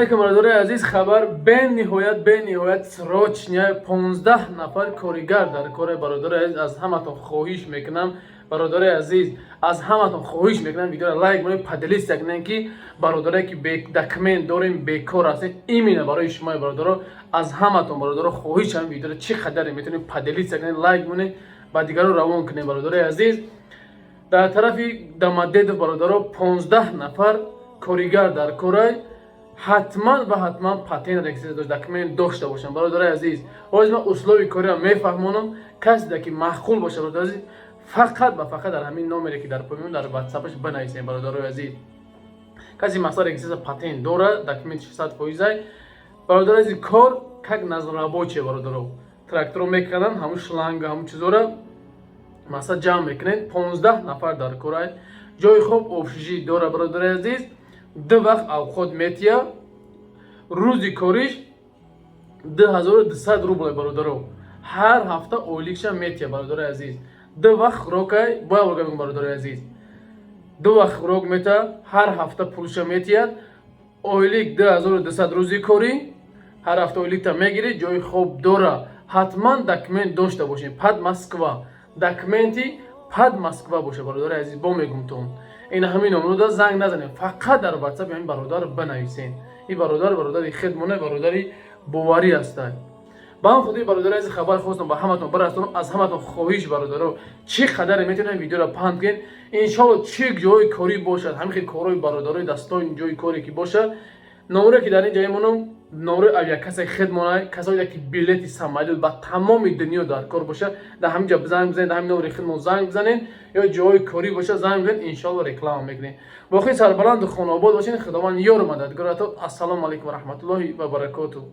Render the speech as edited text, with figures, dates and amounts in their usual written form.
алейкум бародари азиз, хабар бениҳоят срочня 15 нафар коригар дар кори бародари азиз аз ҳаматон хоҳиш мекунам. Бародари азиз, аз ҳаматон хоҳиш мекунам видеоро лайк кунед, поделится кунед ки бародаре ки документ дорем бекор ҳастед. именно барои шумо бародаро аз ҳаматон бародаро хоҳишам видеоро чӣ қадар метавонед поделится кунед, лайк кунед, ба дигаро равон кунед. Бародари азиз, дар тарафи Домодедов бародаро 15 нафар коригар дар корай ҳатман ва ҳатман патент регистрация документ дошта бошанд. Бародари азиз, ҳозир ман услуби кориро мефаҳмонам. касе ки маъқул боша бародари азиз, фақат ва фақат дар ҳамин номере ки дар поён дар WhatsApp-аш банависед. бародари азиз, касе мақсад регистрация патент дора, документ 100%. бародари азиз, кор как назрабоче бародаро тракторо мекунанд, ҳамун шланга, ҳамун чизора мақсад ҷамъ мекунед. 15 нафар дар корай, ҷои хоб, обшижи дора. бародари азиз, 2 вақт авқот метия, рӯзи кориш 2200 рубл бародаро. ҳар ҳафта ойликша метия. бародари азиз, 2 вақт хӯрокай боягам бародари азиз, 2 вақт хӯрок мета, ҳар ҳафта пулша метия, ойлик 2200 рӯзи кори, ҳар ҳафта ойликта мегирӣ, ҷои хоб дора. ҳатман документ дошта бошед, пад Москва, документи пад Москва боша. бародари азиз, бо мегумтон ин ҳамин номро занг назанед, фақат дар WhatsApp ин бародар банависед. ин бародари хидмона, бародари боварӣ ҳастад. ба ҳам худи бародари азиз, хабар хостам ба ҳаматон барасонам. аз ҳаматон хоҳиш бародаро чӣ қадар метавонед видеоро панд кунед. иншоалло чӣ ҷои кори бошад, ҳамин хел корои бародарои дастои ҷои коре ки бошад, номере ки дар ин ҷои монам, номере авиакасаи хидмона, касое ки билети самолёт ба тамоми дунё дар кор бошад, дар ҳамин ҷо занг бизанед, дар ҳамин номери хидмон занг бизанед, ё ҷои кори бошад занг бизанед, иншоалло реклама мекунем. боқӣ сарбаланду хонобод бошед. худованд ёру мададгор атон. ассалому алайкум ва раҳматуллоҳи ва баракотуҳ.